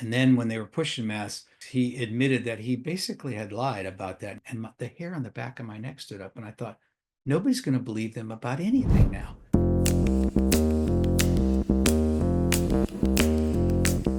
And then when they were pushing masks, he admitted that he basically had lied about that. And the hair on the back of my neck stood up. And I thought, nobody's going to believe them about anything now.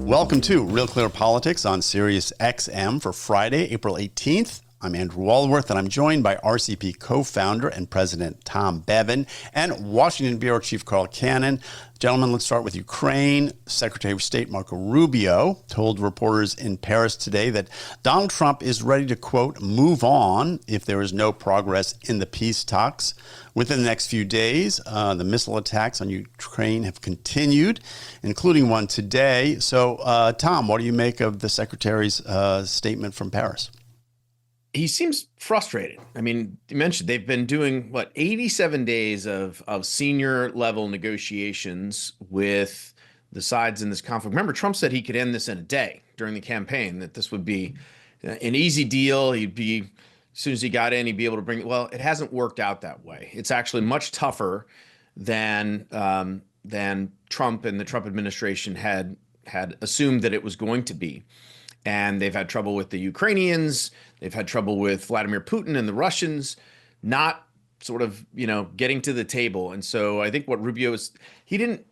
Welcome to Real Clear Politics on Sirius XM for Friday, April 18th. I'm Andrew Walworth, and I'm joined by RCP co-founder and president Tom Bevan and Washington Bureau Chief Carl Cannon. Gentlemen, let's start with Ukraine. Secretary of State Marco Rubio told reporters in Paris today that Donald Trump is ready to, quote, move on if there is no progress in the peace talks. Within the next few days, the missile attacks on Ukraine have continued, including one today. So, Tom, what do you make of the secretary's statement from Paris? He seems frustrated. I mean, you mentioned they've been doing, 87 days of senior level negotiations with the sides in this conflict. Remember, Trump said he could end this in a day during the campaign, that this would be an easy deal. He'd be, as soon as he got in, he'd be able to bring it. Well, it hasn't worked out that way. It's actually much tougher than Trump and the Trump administration had assumed that it was going to be. And they've had trouble with the Ukrainians. They've had trouble with Vladimir Putin and the Russians not sort of, getting to the table. And so I think what Rubio is, he didn't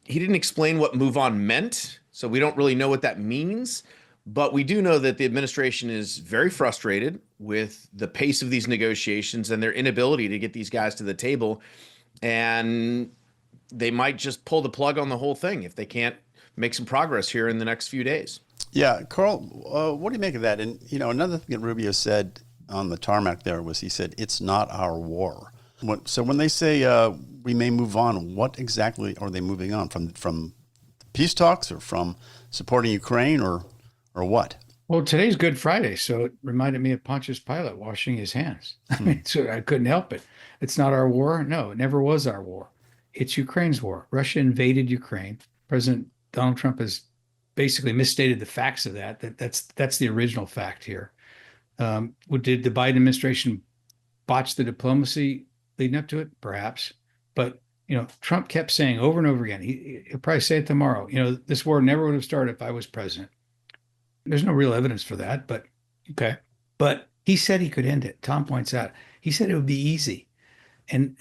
explain what move on meant. So we don't really know what that means. But we do know that the administration is very frustrated with the pace of these negotiations and their inability to get these guys to the table. And they might just pull the plug on the whole thing if they can't make some progress here in the next few days. Yeah, Carl, what do you make of that? And, another thing that Rubio said on the tarmac there was he said, it's not our war. So when they say we may move on, what exactly are they moving on? From peace talks or from supporting Ukraine or what? Well, today's Good Friday, so it reminded me of Pontius Pilate washing his hands. I mean, so I couldn't help it. It's not our war. No, it never was our war. It's Ukraine's war. Russia invaded Ukraine. President Donald Trump has basically misstated the facts of that. That's the original fact here. Did the Biden administration botch the diplomacy leading up to it? Perhaps. But, Trump kept saying over and over again, he'll probably say it tomorrow, this war never would have started if I was president. There's no real evidence for that, but okay. But he said he could end it. Tom points out, he said it would be easy. And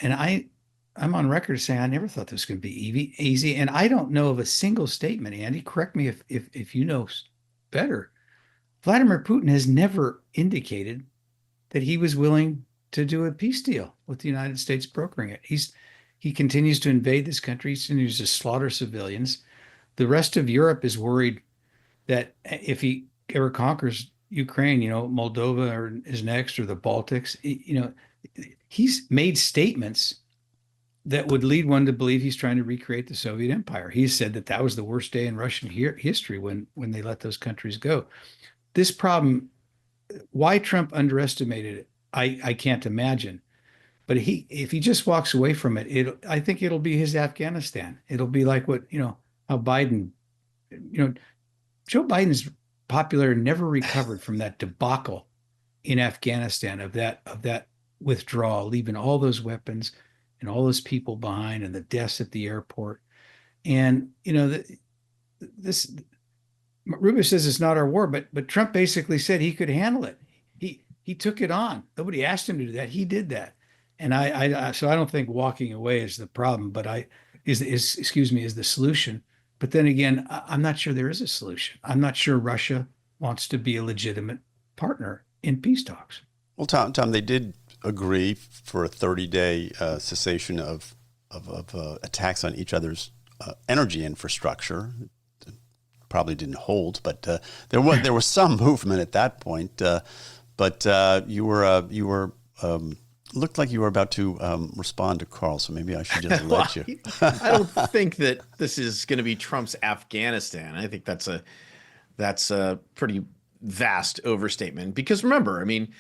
I'm on record saying I never thought this was going to be easy. And I don't know of a single statement, Andy, correct me if you know better. Vladimir Putin has never indicated that he was willing to do a peace deal with the United States brokering it. He continues to invade this country. He continues to slaughter civilians. The rest of Europe is worried that if he ever conquers Ukraine, Moldova is next, or the Baltics, he's made statements that would lead one to believe he's trying to recreate the Soviet Empire. He said that was the worst day in Russian history when they let those countries go. This problem, why Trump underestimated it, I can't imagine. But if he just walks away from it, I think it'll be his Afghanistan. It'll be like what, how Biden, Joe Biden's popularity never recovered from that debacle in Afghanistan of that withdrawal, leaving all those weapons and all those people behind and the deaths at the airport. And, this Rubio says it's not our war, but Trump basically said he could handle it. He took it on. Nobody asked him to do that. He did that. And so I don't think walking away is the problem, but is the solution. But then again, I'm not sure there is a solution. I'm not sure Russia wants to be a legitimate partner in peace talks. Well, Tom, they did agree for a 30-day cessation of attacks on each other's energy infrastructure. It probably didn't hold, but there was some movement at that point. But you were looked like you were about to respond to Carl, so maybe I should just let you. I don't think that this is going to be Trump's Afghanistan. I think that's a pretty vast overstatement. Because remember, I mean,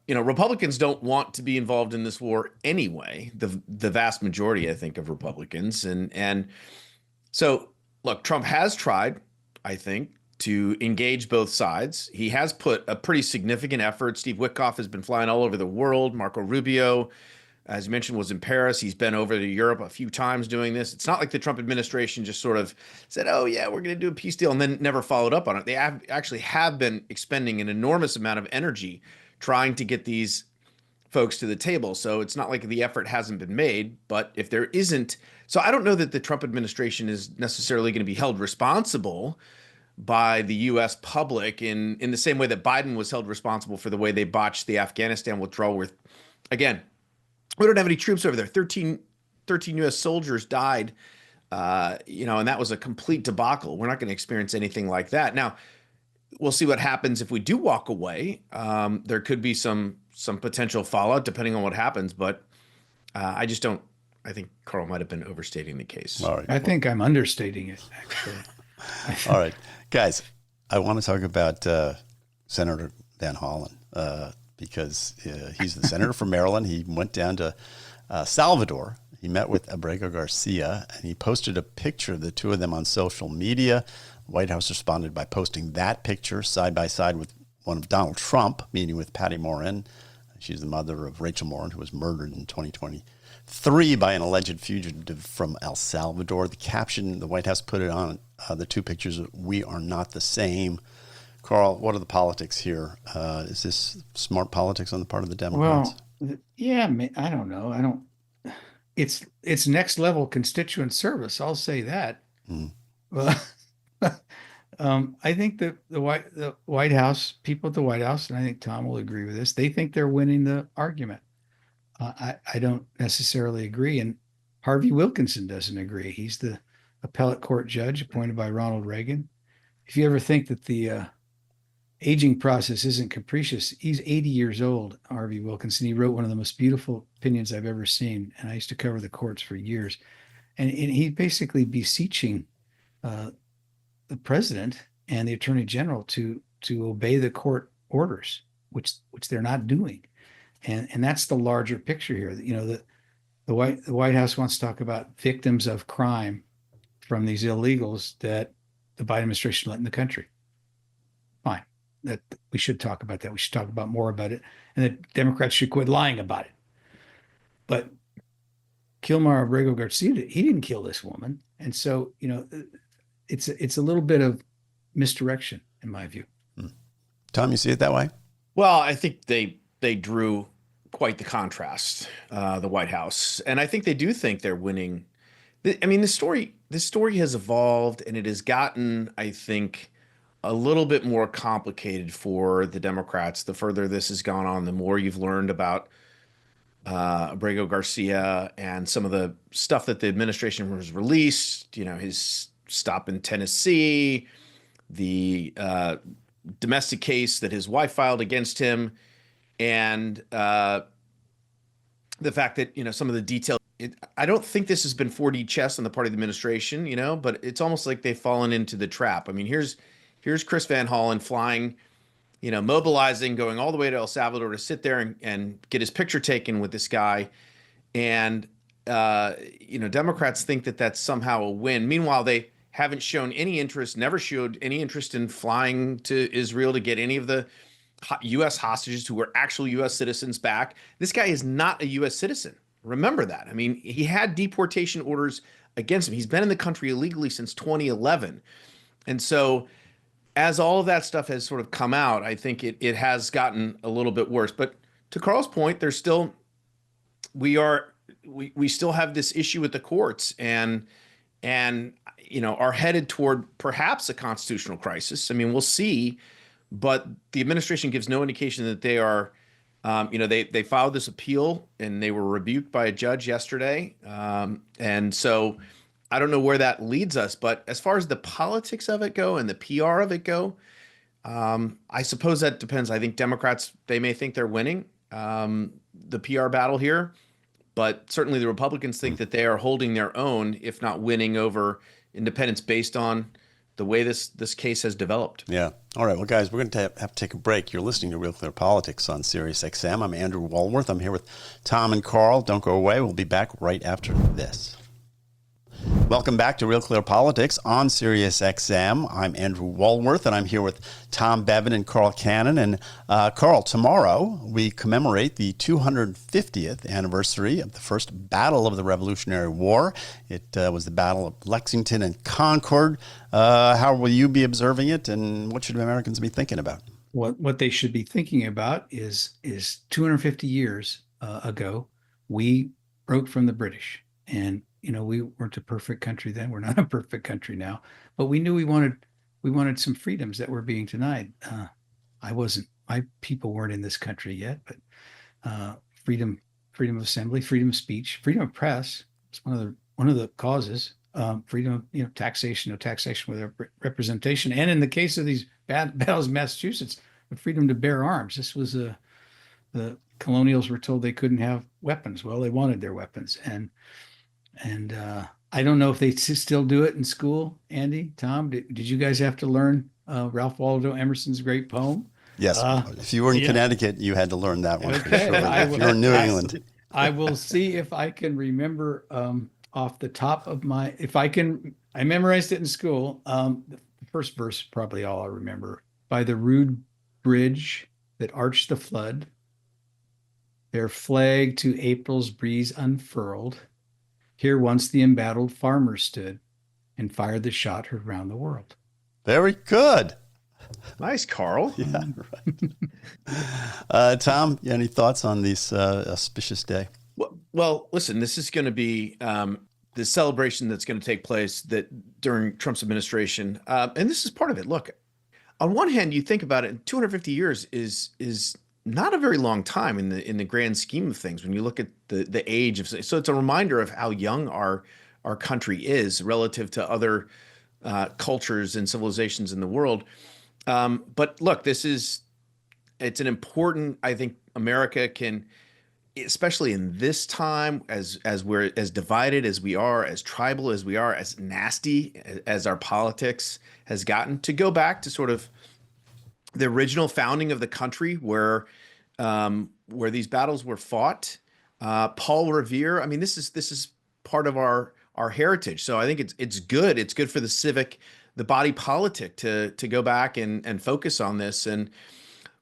Republicans don't want to be involved in this war anyway. The vast majority, I think, of Republicans, and so look, Trump has tried, I think, to engage both sides. He has put a pretty significant effort. Steve Witkoff has been flying all over the world. Marco Rubio, as you mentioned, was in Paris. He's been over to Europe a few times doing this. It's not like the Trump administration just sort of said, oh, yeah, we're going to do a peace deal and then never followed up on it. They actually have been expending an enormous amount of energy trying to get these folks to the table. So it's not like the effort hasn't been made. But if there isn't, so I don't know that the Trump administration is necessarily going to be held responsible by the U.S. public in the same way that Biden was held responsible for the way they botched the Afghanistan withdrawal. With, again, we don't have any troops over there. 13 U.S. soldiers died, and that was a complete debacle. We're not going to experience anything like that. Now, we'll see what happens if we do walk away. There could be some potential fallout depending on what happens, but I just don't. I think Carl might have been overstating the case. All right. I think I'm understating it, actually. All right, guys, I want to talk about Senator Van Hollen because he's the senator from Maryland. He went down to Salvador. He met with Abrego Garcia, and he posted a picture of the two of them on social media. The White House responded by posting that picture side by side with one of Donald Trump meeting with Patty Morin. She's the mother of Rachel Morin, who was murdered in 2023 by an alleged fugitive from El Salvador. The caption, the White House put it on the two pictures, "We are not the same." Carl, what are the politics here? Is this smart politics on the part of the Democrats? Well, yeah, I don't know. It's next level constituent service. I'll say that. Well, I think that the White House, people at the White House, and I think Tom will agree with this, they think they're winning the argument. I don't necessarily agree, and Harvey Wilkinson doesn't agree. He's the appellate court judge appointed by Ronald Reagan. If you ever think that the aging process isn't capricious, he's 80 years old, Harvey Wilkinson. He wrote one of the most beautiful opinions I've ever seen, and I used to cover the courts for years. And he's basically beseeching the president and the attorney general to obey the court orders, which they're not doing. And that's the larger picture here. The White House wants to talk about victims of crime from these illegals that the Biden administration let in the country. Fine. That we should talk about that. We should talk about more about it. And the Democrats should quit lying about it. But Abrego Garcia, he didn't kill this woman. And so, it's a little bit of misdirection in my view. Tom, you see it that way? Well, I think they drew quite the contrast, the White House. And I think they do think they're winning. I mean, this story has evolved, and it has gotten, I think, a little bit more complicated for the Democrats. The further this has gone on, the more you've learned about Abrego Garcia and some of the stuff that the administration has released, his stop in Tennessee, the domestic case that his wife filed against him, and the fact that, some of the detail. I don't think this has been 4D chess on the part of the administration, but it's almost like they've fallen into the trap. I mean, here's Chris Van Hollen flying, mobilizing, going all the way to El Salvador to sit there and get his picture taken with this guy. And, Democrats think that that's somehow a win. Meanwhile, they haven't shown any interest, never showed any interest in flying to Israel to get any of the U.S. hostages who were actual U.S. citizens back. This guy is not a U.S. citizen. Remember that. I mean, he had deportation orders against him. He's been in the country illegally since 2011. And so as all of that stuff has sort of come out, I think it has gotten a little bit worse. But to Carl's point, there's still, we still have this issue with the courts and are headed toward perhaps a constitutional crisis. I mean, we'll see, but the administration gives no indication that they are, they filed this appeal and they were rebuked by a judge yesterday. And so I don't know where that leads us, but as far as the politics of it go and the PR of it go, I suppose that depends. I think Democrats, they may think they're winning the PR battle here, but certainly the Republicans think that they are holding their own, if not winning over independents based on the way this case has developed. Yeah. All right. Well, guys, we're going to have to take a break. You're listening to Real Clear Politics on Sirius XM. I'm Andrew Walworth. I'm here with Tom and Carl. Don't go away. We'll be back right after this. Welcome back to Real Clear Politics on Sirius XM. I'm Andrew Walworth, and I'm here with Tom Bevan and Carl Cannon. And Carl, tomorrow we commemorate the 250th anniversary of the first battle of the Revolutionary War. It was the Battle of Lexington and Concord. How will you be observing it, and what should Americans be thinking about? What they should be thinking about is 250 years ago, we broke from the British. And we weren't a perfect country then. We're not a perfect country now, but we knew we wanted some freedoms that were being denied. My people weren't in this country yet, but freedom of assembly, freedom of speech, freedom of press is one of the causes. Freedom of, taxation, no taxation without representation. And in the case of these battles in Massachusetts, the freedom to bear arms. This was the colonials were told they couldn't have weapons. Well, they wanted their weapons. And I don't know if they still do it in school. Andy, Tom, did you guys have to learn Ralph Waldo Emerson's great poem? Yes. If you were in Connecticut, you had to learn that one. Okay. For sure. If you're in New England. I will see if I can remember off the top of I memorized it in school. The first verse, probably all I remember. By the rude bridge that arched the flood, their flag to April's breeze unfurled, here once the embattled farmer stood and fired the shot heard round the world. Very good. Nice, Carl. Yeah, right. Tom, any thoughts on this auspicious day? Well, listen, this is going to be the celebration that's going to take place during Trump's administration. And this is part of it. Look, on one hand, you think about it, 250 years is not a very long time in the grand scheme of things when you look at the age of. So it's a reminder of how young our country is relative to other cultures and civilizations in the world. But look, it's an important. I think America can, especially in this time, as we're as divided as we are, as tribal as we are, as nasty as our politics has gotten, to go back to sort of the original founding of the country, where these battles were fought. Paul Revere. I mean, this is part of our heritage. So I think it's good. It's good for the body politic to go back and focus on this and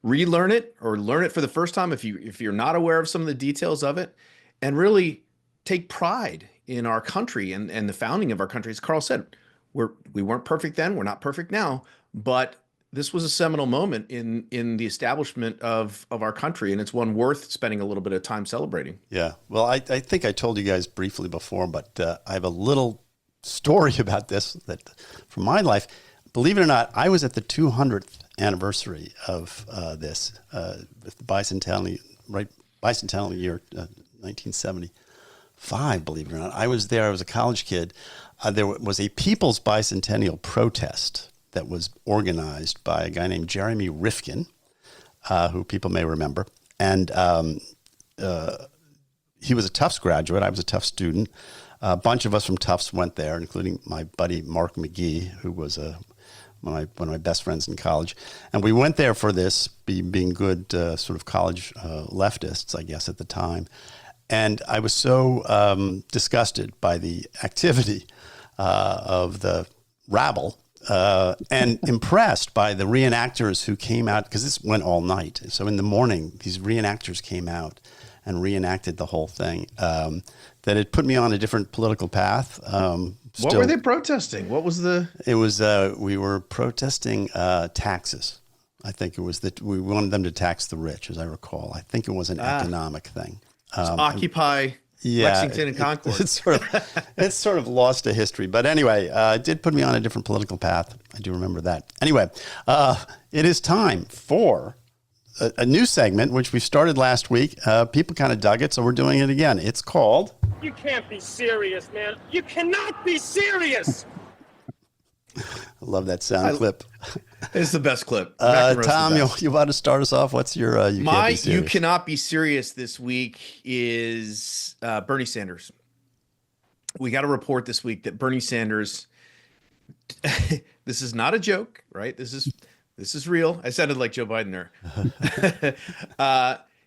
relearn it or learn it for the first time if you're not aware of some of the details of it, and really take pride in our country and the founding of our country. As Carl said, we weren't perfect then, we're not perfect now, but this was a seminal moment in the establishment of our country, and it's one worth spending a little bit of time celebrating. Yeah. Well, I think I told you guys briefly before, but I have a little story about this that from my life. Believe it or not, I was at the 200th anniversary of this, the bicentennial year, 1975. Believe it or not, I was there. I was a college kid. There was a People's Bicentennial protest that was organized by a guy named Jeremy Rifkin, who people may remember. And he was a Tufts graduate. I was a Tufts student. A bunch of us from Tufts went there, including my buddy Mark McGee, who was one of my best friends in college. And we went there for this, being good sort of college leftists, I guess, at the time. And I was so disgusted by the activity of the rabble, and impressed by the reenactors who came out, because this went all night. So in the morning, these reenactors came out and reenacted the whole thing, that it put me on a different political path. What were they protesting? What was It was, we were protesting taxes. I think it was that we wanted them to tax the rich, as I recall. I think it was an economic thing. Occupy Lexington and Concord. It's sort of lost to history. But anyway, it did put me on a different political path. I do remember that. Anyway, it is time for a new segment, which we started last week. People kind of dug it, so we're doing it again. It's called... You can't be serious, man. You cannot be serious. I love that sound clip. It's the best clip. Tom, you want to start us off? What's your You cannot be serious this week is Bernie Sanders. We got a report this week that Bernie Sanders, this is not a joke, right? This is real. I sounded like Joe Biden there.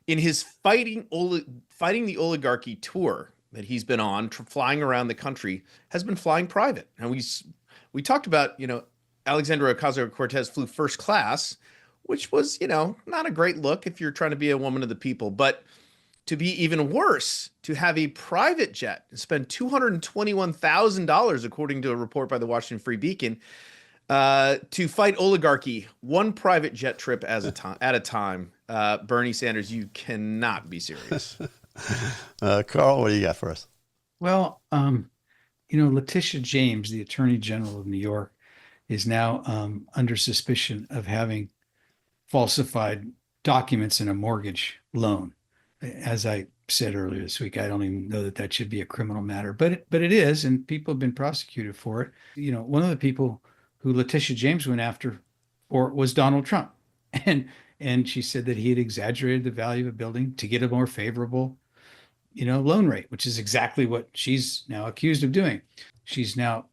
In his fighting the oligarchy tour that he's been on, flying around the country, has been flying private. And we talked about, Alexandria Ocasio-Cortez flew first class, which was, not a great look if you're trying to be a woman of the people. But to be even worse, to have a private jet and spend $221,000, according to a report by the Washington Free Beacon, to fight oligarchy, one private jet trip at a time. Bernie Sanders, you cannot be serious. Carl, what do you got for us? Well, Letitia James, the Attorney General of New York, is now under suspicion of having falsified documents in a mortgage loan. As I said earlier this week, I don't even know that should be a criminal matter, but it is, and people have been prosecuted for it. One of the people who Letitia James went after for was Donald Trump, and she said that he had exaggerated the value of a building to get a more favorable, loan rate, which is exactly what she's now accused of doing. She's now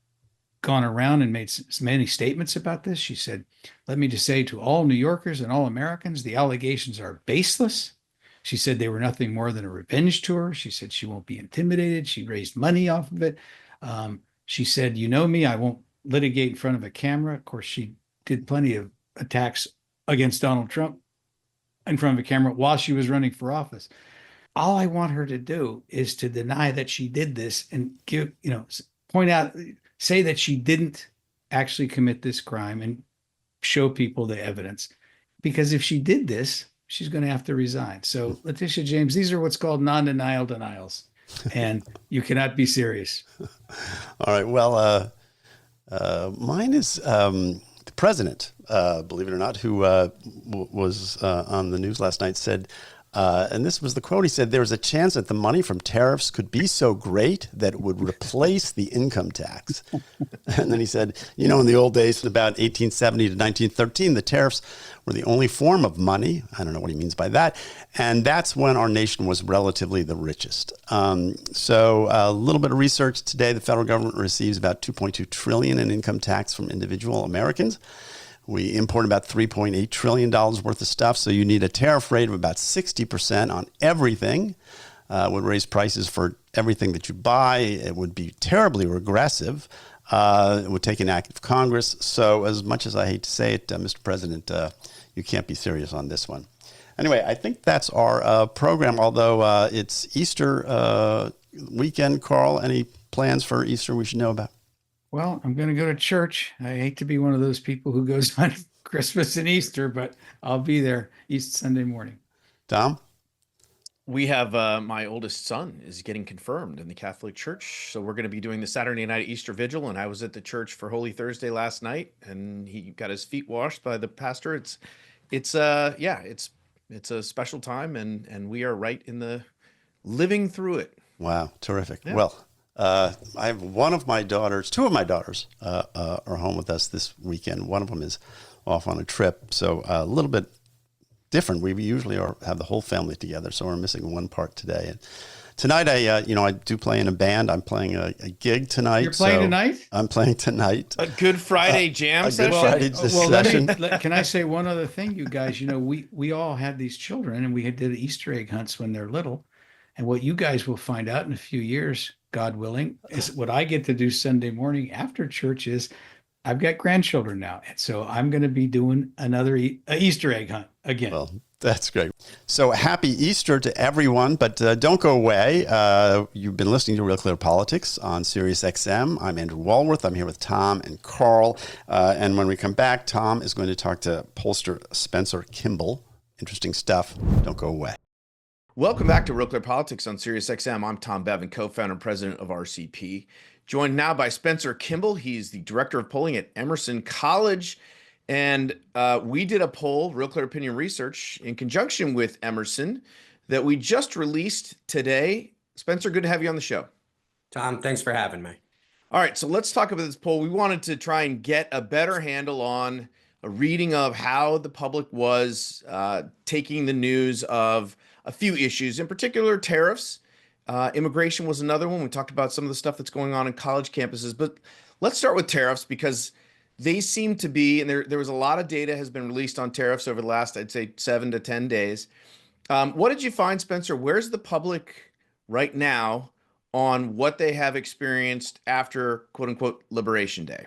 gone around and made many statements about this. She said, "Let me just say to all New Yorkers and all Americans, the allegations are baseless." She said they were nothing more than a revenge tour. She said she won't be intimidated. She raised money off of it. She said, "You know me, I won't litigate in front of a camera." Of course, she did plenty of attacks against Donald Trump in front of a camera while she was running for office. All I want her to do is to deny that she did this and say that she didn't actually commit this crime and show people the evidence. Because if she did this, she's going to have to resign. So Letitia James, these are what's called non-denial denials, and you cannot be serious. All right. Well, mine is the president, believe it or not, who was on the news last night, said, and this was the quote, he said, "There was a chance that the money from tariffs could be so great that it would replace the income tax." And then he said, in the old days, about 1870 to 1913, the tariffs were the only form of money. I don't know what he means by that. And that's when our nation was relatively the richest. So a little bit of research today, the federal government receives about $2.2 trillion in income tax from individual Americans. We import about $3.8 trillion worth of stuff. So you need a tariff rate of about 60% on everything. It would raise prices for everything that you buy. It would be terribly regressive. It would take an act of Congress. So as much as I hate to say it, Mr. President, you can't be serious on this one. Anyway, I think that's our program, although it's Easter weekend. Carl, any plans for Easter we should know about? Well, I'm going to go to church. I hate to be one of those people who goes on Christmas and Easter, but I'll be there Easter Sunday morning. Tom? We have my oldest son is getting confirmed in the Catholic Church. So we're going to be doing the Saturday night Easter Vigil. And I was at the church for Holy Thursday last night, and he got his feet washed by the pastor. It's a special time, and we are right in the living through it. Wow. Terrific. Yeah. Well, I have two of my daughters are home with us this weekend. One of them is off on a trip. So a little bit different. We usually have the whole family together. So we're missing one part today. And tonight, I do play in a band. I'm playing a gig tonight. You're playing tonight? I'm playing tonight. A Good Friday jam session? Good Friday session. Can I say one other thing, you guys? We all had these children, and we did Easter egg hunts when they're little. And what you guys will find out in a few years, God willing, is what I get to do Sunday morning after church is I've got grandchildren now. And so I'm going to be doing another Easter egg hunt again. Well, that's great. So happy Easter to everyone, but don't go away. You've been listening to Real Clear Politics on Sirius XM. I'm Andrew Walworth. I'm here with Tom and Carl. And when we come back, Tom is going to talk to pollster Spencer Kimball. Interesting stuff. Don't go away. Welcome back to Real Clear Politics on Sirius XM. I'm Tom Bevan, co-founder and president of RCP. Joined now by Spencer Kimball. He's the director of polling at Emerson College. And we did a poll, Real Clear Opinion Research, in conjunction with Emerson that we just released today. Spencer, good to have you on the show. Tom, thanks for having me. All right, so let's talk about this poll. We wanted to try and get a better handle on a reading of how the public was taking the news of a few issues, in particular tariffs. Immigration was another one. We talked about some of the stuff that's going on in college campuses, but let's start with tariffs because they seem to be, and there was a lot of data has been released on tariffs over the last, I'd say 7 to 10 days. What did you find, Spencer? Where's the public right now on what they have experienced after quote unquote Liberation Day.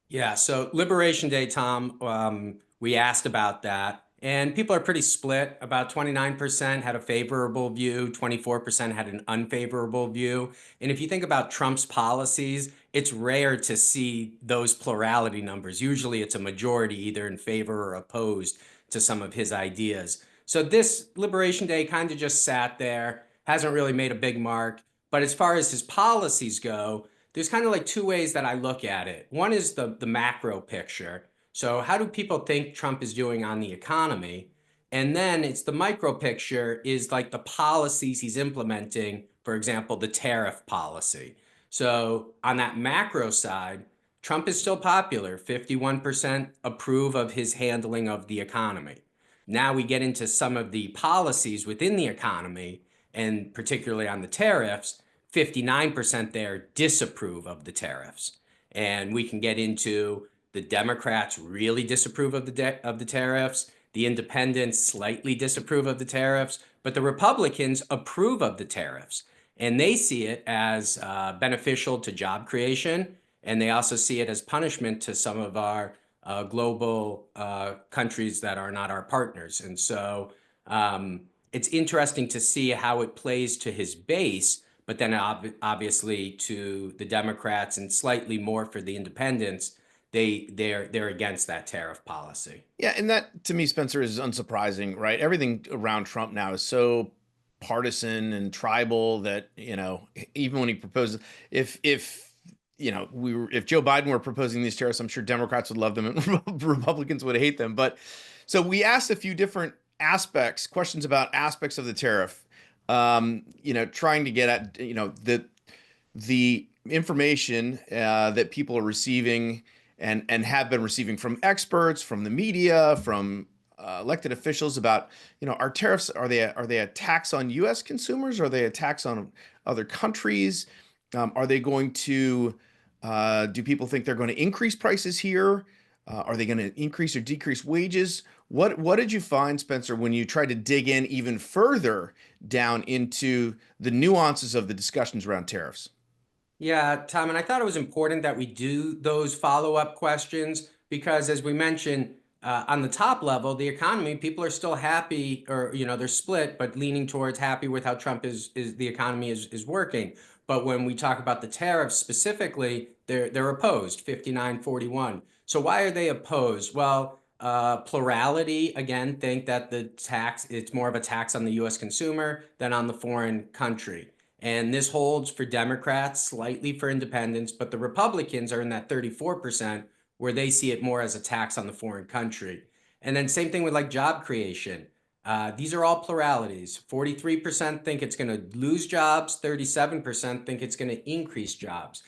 Yeah, so Liberation Day, Tom, we asked about that, and people are pretty split. About 29% had a favorable view, 24% had an unfavorable view. And if you think about Trump's policies, it's rare to see those plurality numbers. Usually it's a majority either in favor or opposed to some of his ideas. So this Liberation Day kind of just sat there, hasn't really made a big mark. But as far as his policies go, there's kind of like two ways that I look at it. One is the macro picture. So how do people think Trump is doing on the economy? And then it's the micro picture is like the policies he's implementing, for example, the tariff policy. So on that macro side, Trump is still popular. 51% approve of his handling of the economy. Now we get into some of the policies within the economy, and particularly on the tariffs. 59% there disapprove of the tariffs. And we can get into the Democrats really disapprove of the tariffs. The independents slightly disapprove of the tariffs, but the Republicans approve of the tariffs. And they see it as beneficial to job creation. And they also see it as punishment to some of our global countries that are not our partners. And so it's interesting to see how it plays to his base, but then obviously to the Democrats and slightly more for the independents, they're against that tariff policy. Yeah, and that to me, Spencer, is unsurprising, right? Everything around Trump now is so partisan and tribal that, even when he proposes, if Joe Biden were proposing these tariffs, I'm sure Democrats would love them and Republicans would hate them. But so we asked a few different questions about aspects of the tariff, trying to get at, the information that people are receiving and have been receiving from experts, from the media, from elected officials about, our tariffs, are they a tax on U.S. consumers? Are they a tax on other countries? Are they going to, do people think they're going to increase prices here? Are they going to increase or decrease wages? What did you find, Spencer, when you tried to dig in even further down into the nuances of the discussions around tariffs? Yeah, Tom, and I thought it was important that we do those follow-up questions because, as we mentioned, on the top level, the economy, people are still happy, or they're split, but leaning towards happy with how Trump is the economy is working. But when we talk about the tariffs specifically, they're opposed, 59-41. So why are they opposed? Well, plurality again think that it's more of a tax on the U.S. consumer than on the foreign country. And this holds for Democrats, slightly for independents, but the Republicans are in that 34% where they see it more as a tax on the foreign country. And then same thing with like job creation. These are all pluralities. 43% think it's going to lose jobs. 37% think it's going to increase jobs.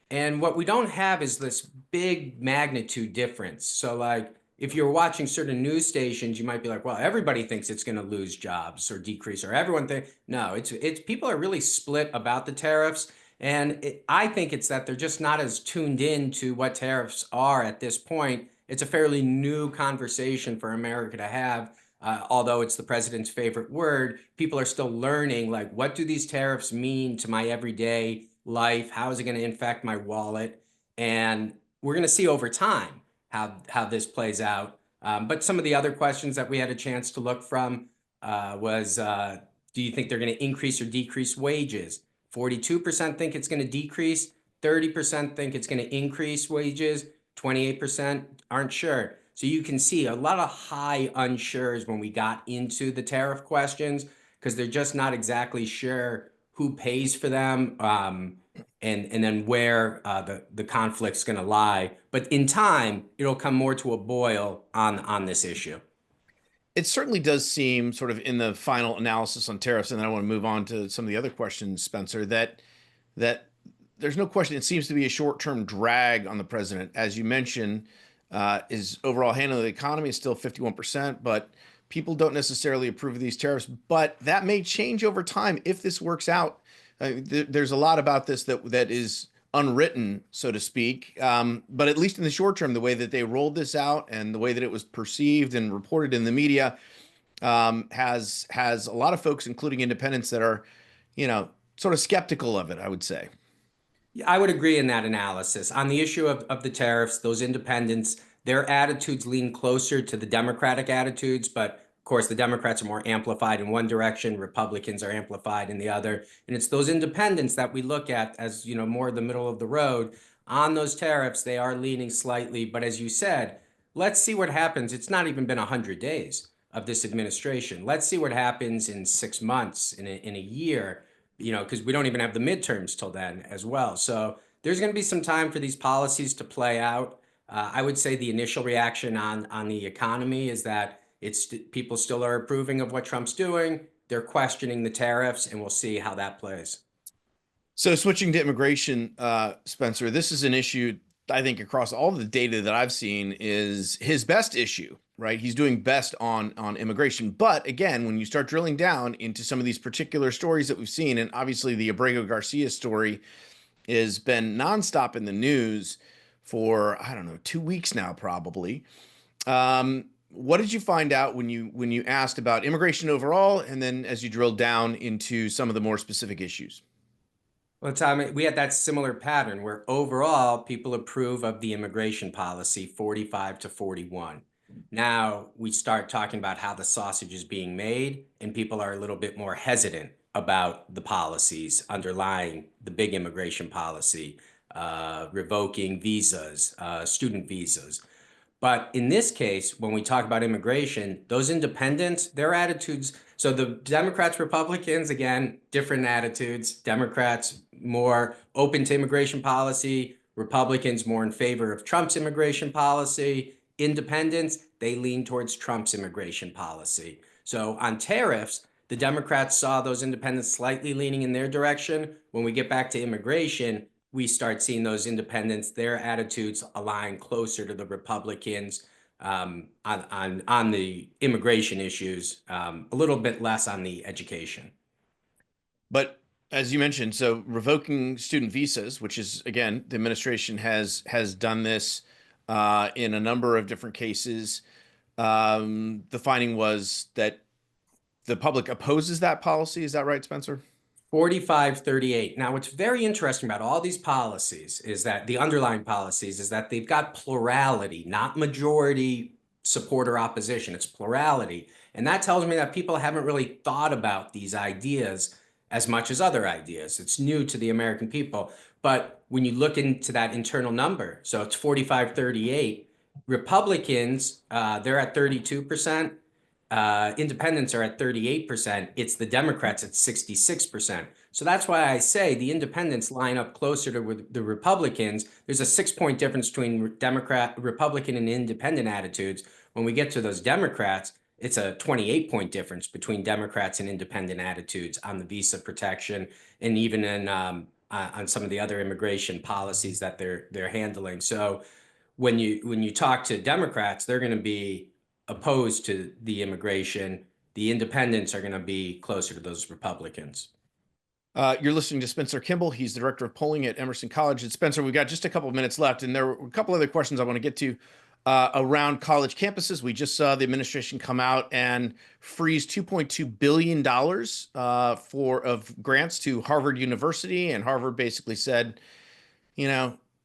And what we don't have is this big magnitude difference. So like if you're watching certain news stations, you might be like, well, everybody thinks it's going to lose jobs or decrease, or everyone thinks, no, it's people are really split about the tariffs. And I think it's that they're just not as tuned in to what tariffs are at this point. It's a fairly new conversation for America to have. Although it's the president's favorite word, people are still learning, like, what do these tariffs mean to my everyday life? How is it going to affect my wallet? And we're going to see over time how this plays out. But some of the other questions that we had a chance to look from was, do you think they're going to increase or decrease wages? 42% think it's going to decrease. 30% think it's going to increase wages. 28% aren't sure. So you can see a lot of high unsures when we got into the tariff questions because they're just not exactly sure who pays for them and then where the conflict's going to lie. But in time, it'll come more to a boil on this issue. It certainly does seem, sort of in the final analysis on tariffs, and then I want to move on to some of the other questions, Spencer, that there's no question it seems to be a short-term drag on the president. As you mentioned, his overall handling of the economy is still 51%, but people don't necessarily approve of these tariffs. But that may change over time if this works out. There's a lot about this that is unwritten, so to speak. But at least in the short term, the way that they rolled this out and the way that it was perceived and reported in the media has a lot of folks, including independents, that are, sort of skeptical of it, I would say. Yeah, I would agree in that analysis. On the issue of the tariffs, those independents, their attitudes lean closer to the Democratic attitudes, but of course, the Democrats are more amplified in one direction, Republicans are amplified in the other. And it's those independents that we look at as, more the middle of the road. On those tariffs, they are leaning slightly. But as you said, let's see what happens. It's not even been 100 days of this administration. Let's see what happens in 6 months, in a year, because we don't even have the midterms till then as well. So there's going to be some time for these policies to play out. I would say the initial reaction on the economy is that people still are approving of what Trump's doing. They're questioning the tariffs, and we'll see how that plays. So switching to immigration, Spencer, this is an issue I think across all the data that I've seen is his best issue, right? He's doing best on immigration. But again, when you start drilling down into some of these particular stories that we've seen, and obviously the Abrego Garcia story has been nonstop in the news for, I don't know, 2 weeks now, probably. What did you find out when you asked about immigration overall, and then as you drilled down into some of the more specific issues? Well, Tom, we had that similar pattern where overall people approve of the immigration policy 45 to 41. Now we start talking about how the sausage is being made, and people are a little bit more hesitant about the policies underlying the big immigration policy, revoking visas, student visas. But in this case, when we talk about immigration, those independents, their attitudes, so the Democrats, Republicans, again, different attitudes. Democrats more open to immigration policy, Republicans more in favor of Trump's immigration policy. Independents, they lean towards Trump's immigration policy. So on tariffs, the Democrats saw those independents slightly leaning in their direction. When we get back to immigration, we start seeing those independents, their attitudes align closer to the Republicans on the immigration issues, a little bit less on the education. But as you mentioned, so revoking student visas, which is, again, the administration has done this in a number of different cases. The finding was that the public opposes that policy. Is that right, Spencer? 45-38. Now, what's very interesting about all these policies is that the underlying policies is that they've got plurality, not majority support or opposition. It's plurality. And that tells me that people haven't really thought about these ideas as much as other ideas. It's new to the American people. But when you look into that internal number, so it's 45-38, Republicans, they're at 32%. Independents are at 38%. It's the Democrats at 66%. So that's why I say the independents line up closer to the Republicans. There's a 6-point difference between Republican and independent attitudes. When we get to those Democrats, it's a 28-point difference between Democrats and independent attitudes on the visa protection, and even in on some of the other immigration policies that they're handling. So when you talk to Democrats, they're going to be opposed to the immigration. The independents are going to be closer to those Republicans. You're listening to Spencer Kimball. He's the director of polling at Emerson College. And Spencer, we've got just a couple of minutes left, and there were a couple other questions I want to get to around college campuses. We just saw the administration come out and freeze $2.2 billion of grants to Harvard University, and Harvard basically said,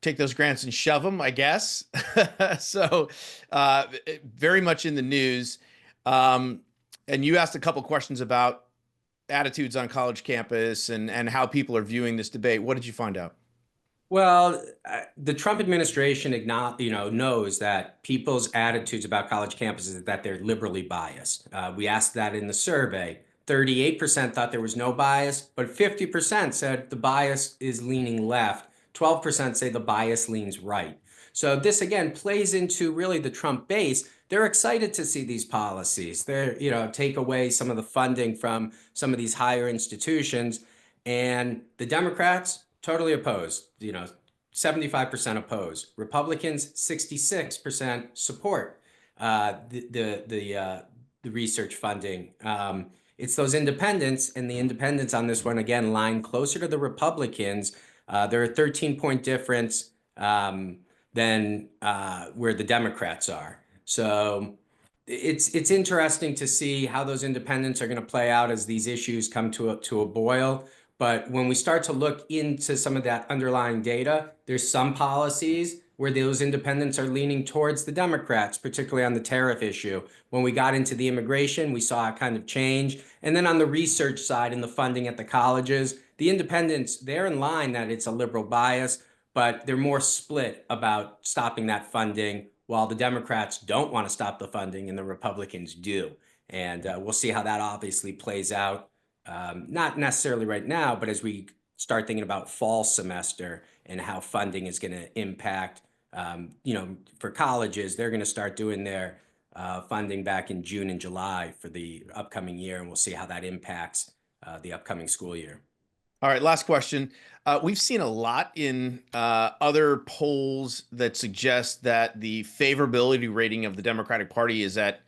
take those grants and shove them, I guess. So very much in the news. And you asked a couple questions about attitudes on college campus and how people are viewing this debate. What did you find out? Well, the Trump administration knows that people's attitudes about college campuses is that they're liberally biased. We asked that in the survey. 38% thought there was no bias, but 50% said the bias is leaning left. 12% say the bias leans right. So this, again, plays into really the Trump base. They're excited to see these policies. They're, take away some of the funding from some of these higher institutions. And the Democrats, totally opposed, 75% opposed. Republicans, 66% support the research funding. It's those independents, and the independents on this one, again, line closer to the Republicans. They're a 13-point difference than where the Democrats are. So it's interesting to see how those independents are going to play out as these issues come to a boil. But when we start to look into some of that underlying data, there's some policies where those independents are leaning towards the Democrats, particularly on the tariff issue. When we got into the immigration, we saw a kind of change. And then on the research side and the funding at the colleges, the independents, they're in line that it's a liberal bias, but they're more split about stopping that funding, while the Democrats don't want to stop the funding and the Republicans do. And we'll see how that obviously plays out. Not necessarily right now, but as we start thinking about fall semester and how funding is going to impact, for colleges, they're going to start doing their funding back in June and July for the upcoming year, and we'll see how that impacts the upcoming school year. All right, last question. We've seen a lot in other polls that suggest that the favorability rating of the Democratic Party is at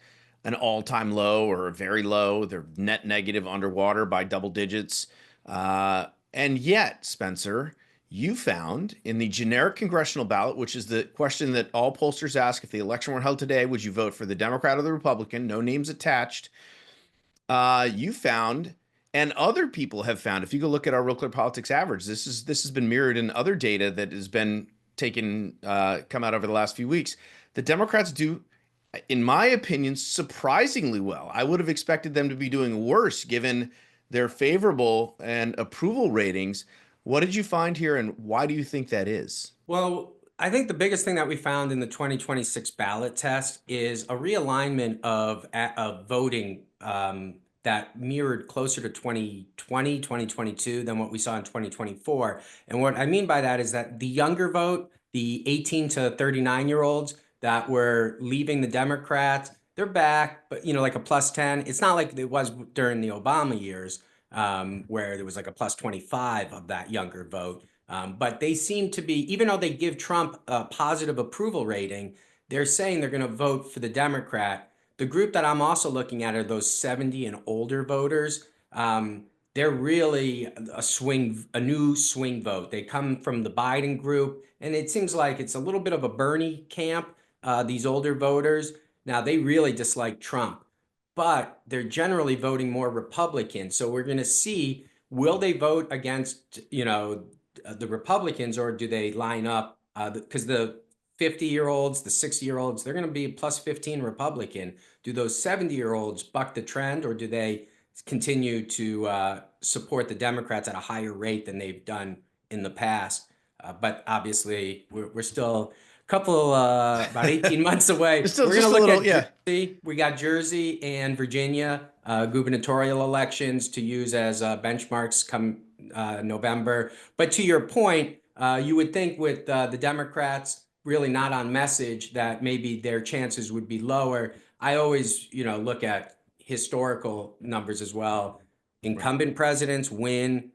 an all-time low or very low. They're net negative, underwater by double digits. And yet, Spencer, you found in the generic congressional ballot, which is the question that all pollsters ask, if the election were held today, would you vote for the Democrat or the Republican? No names attached. You found, and other people have found, if you go look at our RealClearPolitics average, this has been mirrored in other data that has been come out over the last few weeks. The Democrats do, in my opinion, surprisingly well. I would have expected them to be doing worse given their favorable and approval ratings. What did you find here, and why do you think that is? Well, I think the biggest thing that we found in the 2026 ballot test is a realignment of voting that mirrored closer to 2020, 2022 than what we saw in 2024. And what I mean by that is that the younger vote, the 18 to 39-year-olds that were leaving the Democrats, they're back, but like a plus 10. It's not like it was during the Obama years where there was like a plus 25 of that younger vote. But they seem to be, even though they give Trump a positive approval rating, they're saying they're going to vote for the Democrat. The group that I'm also looking at are those 70 and older voters. They're really a new swing vote. They come from the Biden group, and it seems like it's a little bit of a Bernie camp, these older voters. Now, they really dislike Trump, but they're generally voting more Republican. So we're going to see, will they vote against, the Republicans, or do they line up? Because the 50-year-olds, the 60-year-olds, they're going to be plus 15 Republican. Do those 70-year-olds buck the trend, or do they continue to support the Democrats at a higher rate than they've done in the past? But obviously, we're still a couple, about 18 months away. Still, we're going to look at yeah. Jersey. We got Jersey and Virginia gubernatorial elections to use as benchmarks come November. But to your point, you would think with the Democrats really not on message that maybe their chances would be lower. I always, look at historical numbers as well. Incumbent presidents win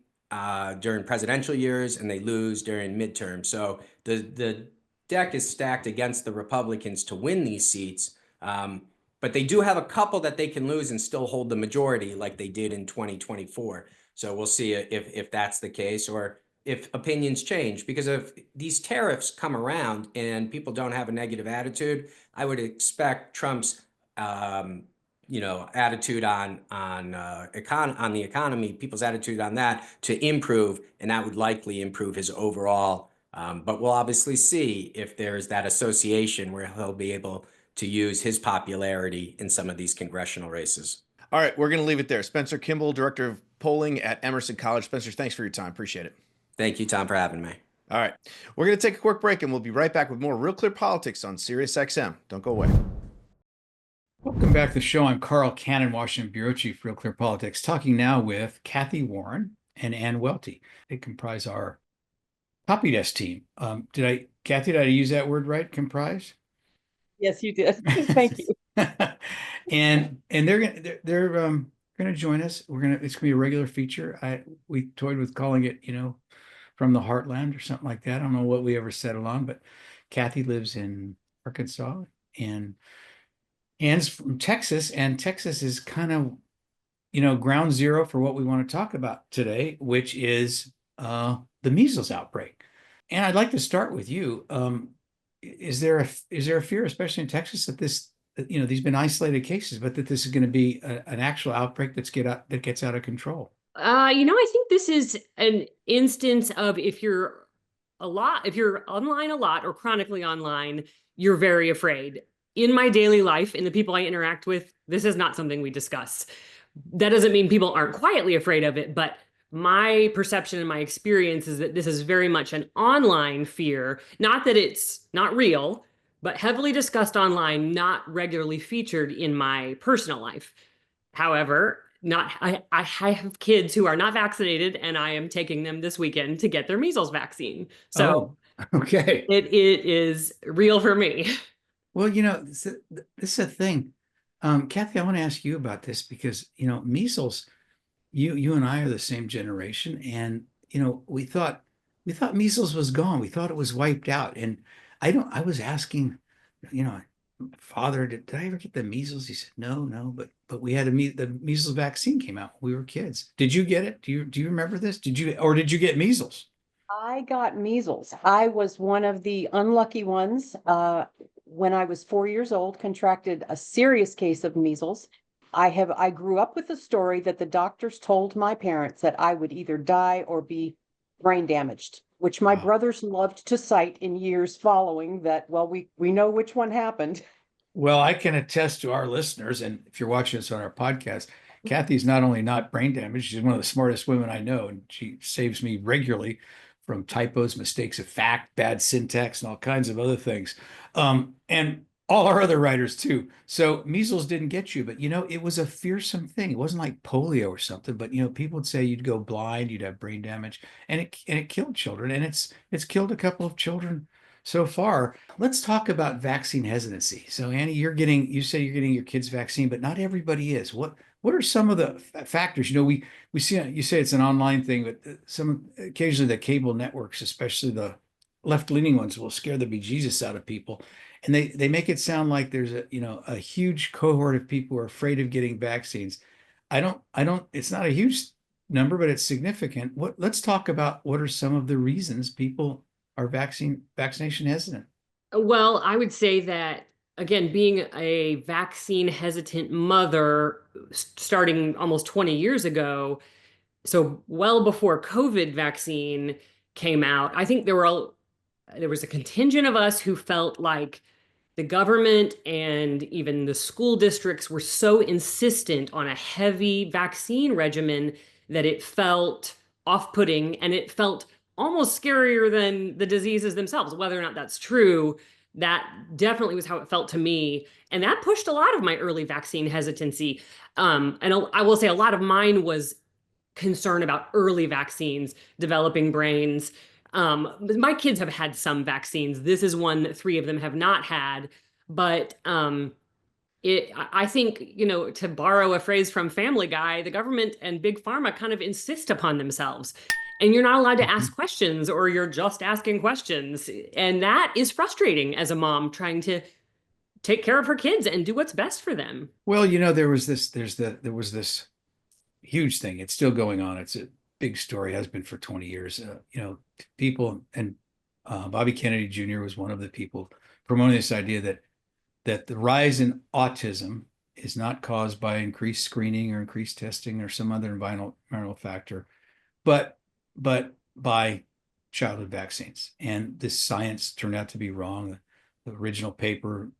during presidential years, and they lose during midterms. So the deck is stacked against the Republicans to win these seats. But they do have a couple that they can lose and still hold the majority, like they did in 2024. So we'll see if that's the case, or if opinions change. Because if these tariffs come around and people don't have a negative attitude, I would expect Trump's attitude on the economy, people's attitude on that to improve, and that would likely improve his overall. But we'll obviously see if there's that association where he'll be able to use his popularity in some of these congressional races. All right, we're going to leave it there. Spencer Kimball, Director of Polling at Emerson College. Spencer, thanks for your time. Appreciate it. Thank you, Tom, for having me. All right, we're going to take a quick break, and we'll be right back with more Real Clear Politics on SiriusXM. Don't go away. Welcome back to the show. I'm Carl Cannon, Washington Bureau Chief, Real Clear Politics, talking now with Kathy Warren and Ann Welty. They comprise our copy desk team. Kathy, did I use that word right? Comprise? Yes, you did. Thank you. and they're gonna join us. It's gonna be a regular feature. We toyed with calling it, From the Heartland or something like that. I don't know what we ever settled on, but Kathy lives in Arkansas, and Ann's from Texas, and Texas is kind of, ground zero for what we want to talk about today, which is the measles outbreak. And I'd like to start with you. Is there a fear, especially in Texas, that these been isolated cases, but that this is going to be an actual outbreak that gets out of control? I think this is an instance of if you're online a lot or chronically online, you're very afraid. In my daily life, in the people I interact with, this is not something we discuss. That doesn't mean people aren't quietly afraid of it, but my perception and my experience is that this is very much an online fear. Not that it's not real, but heavily discussed online, not regularly featured in my personal life. However, I have kids who are not vaccinated, and I am taking them this weekend to get their measles vaccine. So okay. it is real for me. Well, this is a thing. Kathy, I want to ask you about this because, measles, you and I are the same generation. And, we thought measles was gone. We thought it was wiped out. And I was asking, father, did I ever get the measles? He said, no, but we had the measles vaccine came out when we were kids. Did you get it? Do you remember this? Did you get measles? I got measles. I was one of the unlucky ones. When I was 4 years old, contracted a serious case of measles. I grew up with the story that the doctors told my parents that I would either die or be brain damaged, which my brothers loved to cite in years following that. Well, we know which one happened. Well, I can attest to our listeners, and if you're watching this on our podcast, Kathy's not only not brain damaged, she's one of the smartest women I know, and she saves me regularly from typos, mistakes of fact, bad syntax, and all kinds of other things. And all our other writers too. So measles didn't get you, but it was a fearsome thing. It wasn't like polio or something, but people would say you'd go blind, you'd have brain damage, and it killed children, and it's killed a couple of children so far. Let's talk about vaccine hesitancy. So Annie, you say you're getting your kids vaccine, but not everybody is. What are some of the factors? We see, you say it's an online thing, but occasionally the cable networks, especially the left-leaning ones, will scare the bejesus out of people. And they make it sound like there's a huge cohort of people who are afraid of getting vaccines. It's not a huge number, but it's significant. Let's talk about what are some of the reasons people are vaccination hesitant. Well, I would say that, again, being a vaccine hesitant mother starting almost 20 years ago, so well before COVID vaccine came out, I think there was a contingent of us who felt like the government and even the school districts were so insistent on a heavy vaccine regimen that it felt off-putting, and it felt almost scarier than the diseases themselves. Whether or not that's true, that definitely was how it felt to me. And that pushed a lot of my early vaccine hesitancy. And I will say a lot of mine was concern about early vaccines, developing brains. My kids have had some vaccines. This is one that 3 of them have not had. But I think, to borrow a phrase from Family Guy, the government and big pharma kind of insist upon themselves. And you're not allowed to ask questions, or you're just asking questions. And that is frustrating as a mom trying to take care of her kids and do what's best for them. Well, there was this huge thing. It's still going on. It's a big story, has been for 20 years. People, and Bobby Kennedy Jr. was one of the people promoting this idea that the rise in autism is not caused by increased screening or increased testing or some other environmental factor, but by childhood vaccines. And this science turned out to be wrong. The original paper,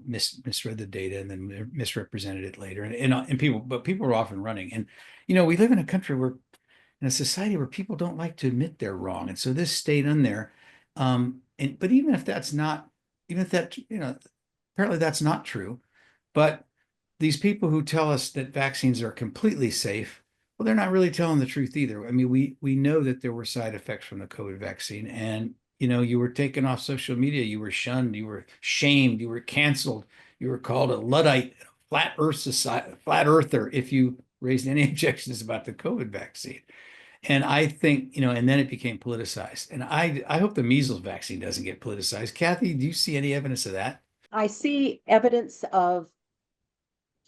misread the data and then misrepresented it later. And people were off and running. And, we live in a society where people don't like to admit they're wrong. And so this stayed in there. But even if apparently that's not true, but these people who tell us that vaccines are completely safe, well, they're not really telling the truth either. I mean, we know that there were side effects from the COVID vaccine, and you were taken off social media, you were shunned, you were shamed, you were canceled, you were called a Luddite, flat earther if you raised any objections about the COVID vaccine. And I think, and then it became politicized. And I hope the measles vaccine doesn't get politicized. Kathy, do you see any evidence of that? I see evidence of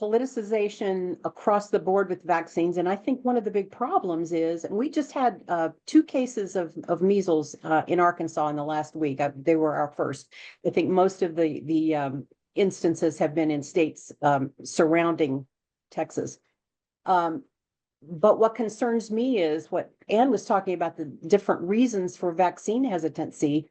politicization across the board with vaccines. And I think one of the big problems is, and we just had 2 cases of measles in Arkansas in the last week. They were our first. I think most of the instances have been in states surrounding Texas. But what concerns me is what Ann was talking about, the different reasons for vaccine hesitancy.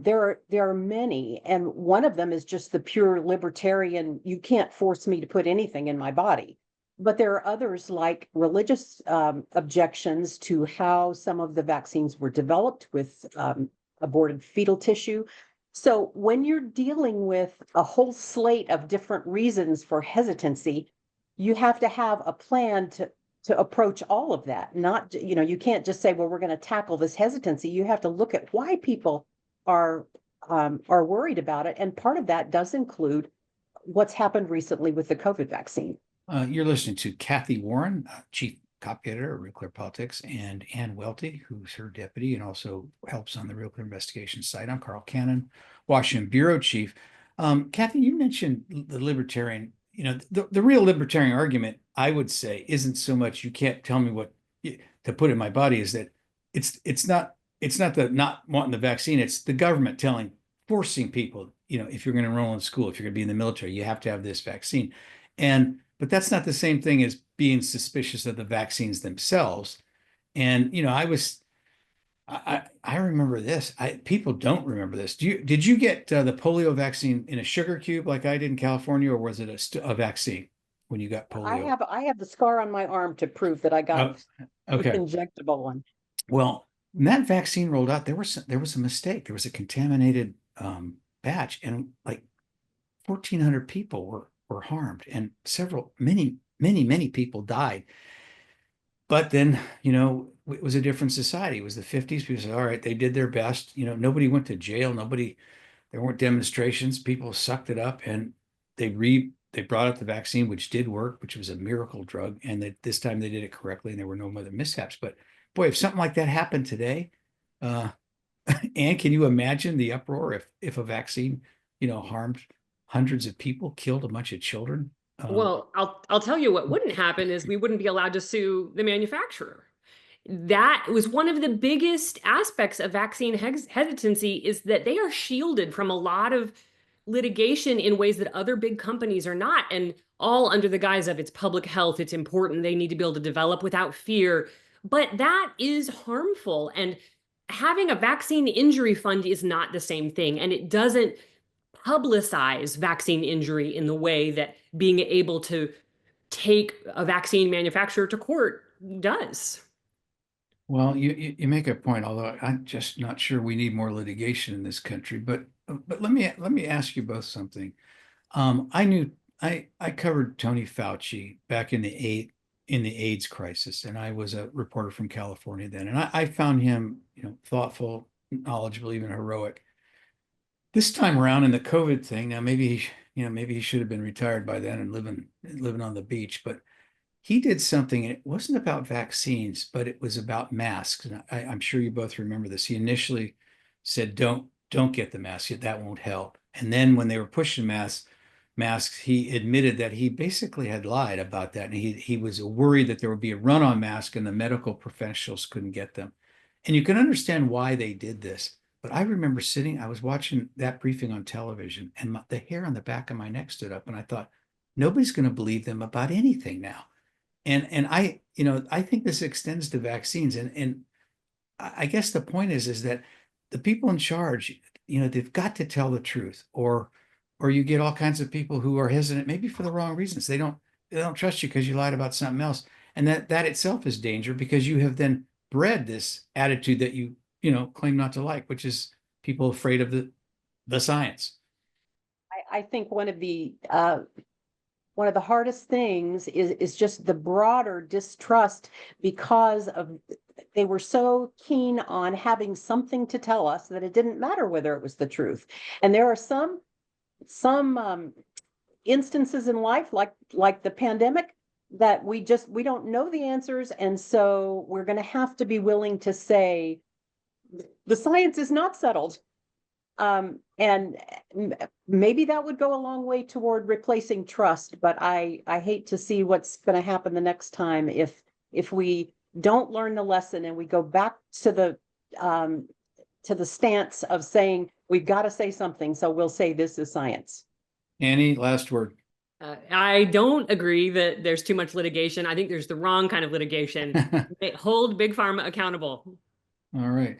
There are many, and one of them is just the pure libertarian, you can't force me to put anything in my body. But there are others like religious objections to how some of the vaccines were developed with aborted fetal tissue. So when you're dealing with a whole slate of different reasons for hesitancy, you have to have a plan to approach all of that. Not, you can't just say, well, we're going to tackle this hesitancy. You have to look at why people are worried about it. And part of that does include what's happened recently with the COVID vaccine. You're listening to Kathy Warren, Chief Copy Editor at RealClearPolitics, and Ann Welty, who's her deputy and also helps on the RealClear investigation site. I'm Carl Cannon, Washington Bureau Chief. Kathy, you mentioned the libertarian, the real libertarian argument, I would say, isn't so much you can't tell me what to put in my body, is that it's not the not wanting the vaccine, it's the government forcing people, if you're going to enroll in school, if you're going to be in the military, you have to have this vaccine. But that's not the same thing as being suspicious of the vaccines themselves. And, I remember this. People don't remember this. Did you get the polio vaccine in a sugar cube like I did in California, or was it a vaccine when you got polio? I have the scar on my arm to prove that I got okay. the injectable one. Well, when that vaccine rolled out, there was a mistake. There was a contaminated batch, and like 1,400 people were harmed, and many people died. But then, it was a different society. It was the 50s. People said, all right, they did their best. Nobody went to jail. There weren't demonstrations. People sucked it up, and they brought out the vaccine, which did work, which was a miracle drug. And this time they did it correctly, and there were no other mishaps. But boy, if something like that happened today, Ann, can you imagine the uproar if a vaccine, harmed hundreds of people, killed a bunch of children? Well, I'll tell you what wouldn't happen is we wouldn't be allowed to sue the manufacturer. That was one of the biggest aspects of vaccine hesitancy, is that they are shielded from a lot of litigation in ways that other big companies are not, and all under the guise of it's public health, it's important, they need to be able to develop without fear. But that is harmful, and having a vaccine injury fund is not the same thing, and it doesn't publicize vaccine injury in the way that being able to take a vaccine manufacturer to court does. Well, you make a point, although I'm just not sure we need more litigation in this country. But let me ask you both something. I covered Tony Fauci back in the AIDS crisis, and I was a reporter from California then, and I found him, thoughtful, knowledgeable, even heroic. This time around in the COVID thing, now maybe he should have been retired by then and living on the beach, but he did something, and it wasn't about vaccines, but it was about masks. And I'm sure you both remember this. He initially said, don't get the mask, that won't help. And then when they were pushing masks, he admitted that he basically had lied about that. And he was worried that there would be a run on masks and the medical professionals couldn't get them. And you can understand why they did this. But I remember I was watching that briefing on television, and the hair on the back of my neck stood up, and I thought, nobody's going to believe them about anything now. And I think this extends to vaccines. And I guess the point is that the people in charge, they've got to tell the truth, or you get all kinds of people who are hesitant, maybe for the wrong reasons. They don't trust you because you lied about something else. And that itself is danger, because you have then bred this attitude that you claim not to like, which is people afraid of the science. I think one of the hardest things is just the broader distrust, because they were so keen on having something to tell us that it didn't matter whether it was the truth. And there are some instances in life, like the pandemic, that we don't know the answers, and so we're going to have to be willing to say the science is not settled. And maybe that would go a long way toward replacing trust, but I hate to see what's going to happen the next time if we don't learn the lesson and we go back to the stance of saying we've got to say something, so we'll say this is science. Annie, last word. I don't agree that there's too much litigation. I think there's the wrong kind of litigation. They hold Big Pharma accountable. All right.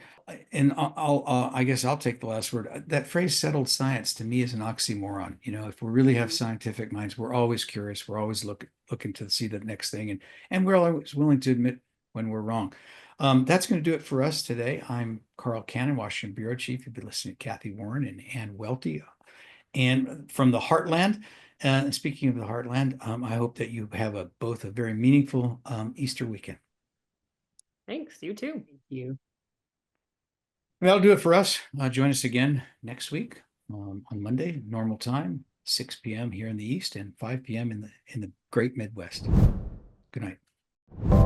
And I guess I'll take the last word. That phrase settled science to me is an oxymoron. You know, if we really have scientific minds, we're always curious. We're always looking to see the next thing. And we're always willing to admit when we're wrong. That's going to do it for us today. I'm Carl Cannon, Washington Bureau Chief. You've been listening to Kathy Warren and Ann Welty. And from the Heartland, and speaking of the Heartland, I hope that you have both a very meaningful Easter weekend. Thanks. You too. Thank you. That'll do it for us. Join us again next week on Monday, normal time, 6 p.m. here in the East and 5 p.m. in the great Midwest. Good night.